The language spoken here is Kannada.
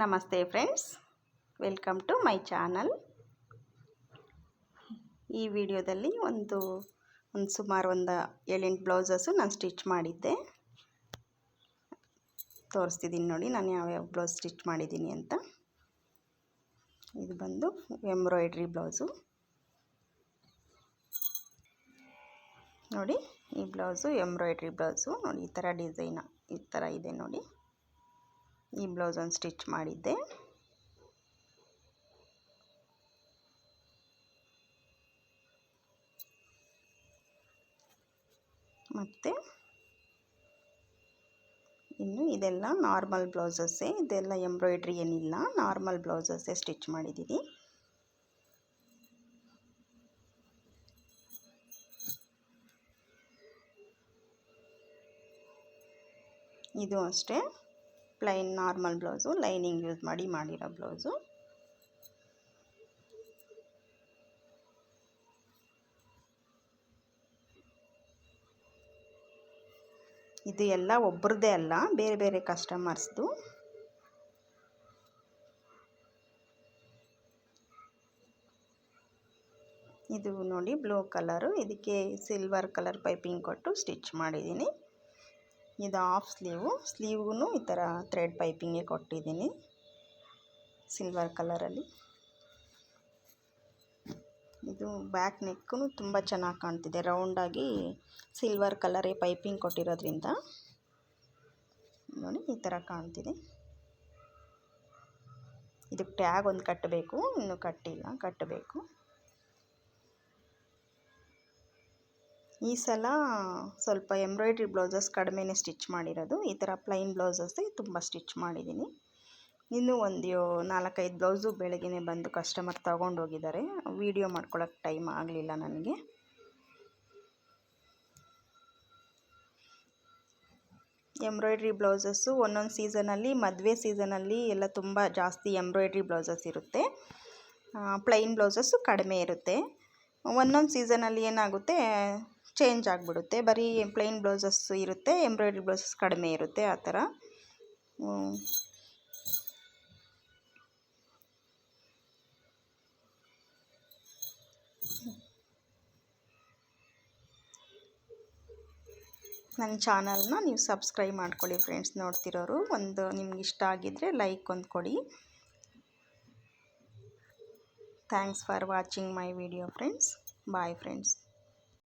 ನಮಸ್ತೆ friends, welcome to my channel. ಈ ವಿಡಿಯೋದಲ್ಲಿ ಸುಮಾರು ಒಂದು 7-8 ಬ್ಲೌಸಸ್ಸು ನಾನು ಸ್ಟಿಚ್ ಮಾಡಿದ್ದೆ. ತೋರಿಸ್ತಿದ್ದೀನಿ ನೋಡಿ ನಾನು ಯಾವ್ಯಾವ ಬ್ಲೌಸ್ ಸ್ಟಿಚ್ ಮಾಡಿದ್ದೀನಿ ಅಂತ. ಇದು ಬಂದು ಎಂಬ್ರಾಯ್ಡ್ರಿ ಬ್ಲೌಸು ನೋಡಿ. ಈ ಬ್ಲೌಸು ಎಂಬ್ರಾಯ್ಡ್ರಿ ಬ್ಲೌಸು ನೋಡಿ, ಈ ಥರ ಡಿಸೈನ್ ಈ ಥರ ಇದೆ ನೋಡಿ. ಈ ಬ್ಲೌಸನ್ನು ಸ್ಟಿಚ್ ಮಾಡಿದ್ದೆ. ಮತ್ತು ಇನ್ನು ಇದೆಲ್ಲ ನಾರ್ಮಲ್ ಬ್ಲೌಸಸ್ಸೇ, ಇದೆಲ್ಲ ಎಂಬ್ರಾಯ್ಡ್ರಿ ಏನಿಲ್ಲ, ನಾರ್ಮಲ್ ಬ್ಲೌಸಸ್ಸೇ ಸ್ಟಿಚ್ ಮಾಡಿದ್ದೀನಿ. ಇದು ಅಷ್ಟೇ plain normal blouse, lining use ಮಾಡಿರೋ ಬ್ಲೌಸು. ಇದು ಎಲ್ಲ ಒಬ್ಬರದೇ ಅಲ್ಲ, ಬೇರೆ ಬೇರೆ ಕಸ್ಟಮರ್ಸ್ದು. ಇದು ನೋಡಿ ಬ್ಲೂ ಕಲರು, ಇದಕ್ಕೆ ಸಿಲ್ವರ್ ಕಲರ್ ಪೈಪಿಂಗ್ ಕೊಟ್ಟು ಸ್ಟಿಚ್ ಮಾಡಿದ್ದೀನಿ. ಇದು ಹಾಫ್ ಸ್ಲೀವ್ಗೂ ಈ ಥರ ಥ್ರೆಡ್ ಪೈಪಿಂಗೇ ಕೊಟ್ಟಿದ್ದೀನಿ ಸಿಲ್ವರ್ ಕಲರಲ್ಲಿ. ಇದು ಬ್ಯಾಕ್ ನೆಕ್ಕೂ ತುಂಬ ಚೆನ್ನಾಗಿ ಕಾಣ್ತಿದೆ, ರೌಂಡಾಗಿ ಸಿಲ್ವರ್ ಕಲರೇ ಪೈಪಿಂಗ್ ಕೊಟ್ಟಿರೋದ್ರಿಂದ ನೋಡಿ ಈ ಥರ ಕಾಣ್ತಿದೆ. ಇದಕ್ಕೆ ಟ್ಯಾಗ್ ಒಂದು ಕಟ್ಟಬೇಕು, ಇನ್ನೂ ಕಟ್ಟಿಲ್ಲ, ಕಟ್ಟಬೇಕು. ಈ ಸಲ ಸ್ವಲ್ಪ ಎಂಬ್ರಾಯ್ಡ್ರಿ ಬ್ಲೌಸಸ್ ಕಡಿಮೆನೇ ಸ್ಟಿಚ್ ಮಾಡಿರೋದು, ಈ ಥರ ಪ್ಲೈನ್ ಬ್ಲೌಸಸ್ಸೇ ತುಂಬ ಸ್ಟಿಚ್ ಮಾಡಿದ್ದೀನಿ. ಇನ್ನೂ ಒಂದು 4-5 ಬ್ಲೌಸು ಬೆಳಗ್ಗೆ ಬಂದು ಕಸ್ಟಮರ್ ತೊಗೊಂಡೋಗಿದ್ದಾರೆ. ವೀಡಿಯೋ ಮಾಡ್ಕೊಳ್ಳೋಕ್ಕೆ ಟೈಮ್ ಆಗಲಿಲ್ಲ ನನಗೆ. ಎಂಬ್ರಾಯ್ಡ್ರಿ ಬ್ಲೌಸಸ್ಸು ಒಂದೊಂದು ಸೀಸನಲ್ಲಿ, ಮದುವೆ ಸೀಸನಲ್ಲಿ ಎಲ್ಲ ತುಂಬ ಜಾಸ್ತಿ ಎಂಬ್ರಾಯ್ಡ್ರಿ ಬ್ಲೌಸಸ್ ಇರುತ್ತೆ, ಪ್ಲೈನ್ ಬ್ಲೌಸಸ್ಸು ಕಡಿಮೆ ಇರುತ್ತೆ. ಒಂದೊಂದು ಸೀಸನಲ್ಲಿ ಏನಾಗುತ್ತೆ, ಚೇಂಜ್ ಆಗಿಬಿಡುತ್ತೆ, ಬರೀ ಪ್ಲೈನ್ ಬ್ಲೌಸಸ್ ಇರುತ್ತೆ, ಎಂಬ್ರಾಯ್ಡ್ರಿ ಬ್ಲೌಸಸ್ ಕಡಿಮೆ ಇರುತ್ತೆ, ಆ ಥರ. ನನ್ನ ಚಾನಲ್ನ ನೀವು ಸಬ್ಸ್ಕ್ರೈಬ್ ಮಾಡ್ಕೊಳ್ಳಿ ಫ್ರೆಂಡ್ಸ್. ನೋಡ್ತಿರೋರು ನಿಮ್ಗೆ ಇಷ್ಟ ಆಗಿದ್ದರೆ ಲೈಕ್ ಒಂದು ಕೊಡಿ. Thanks for watching my video friends. Bye friends.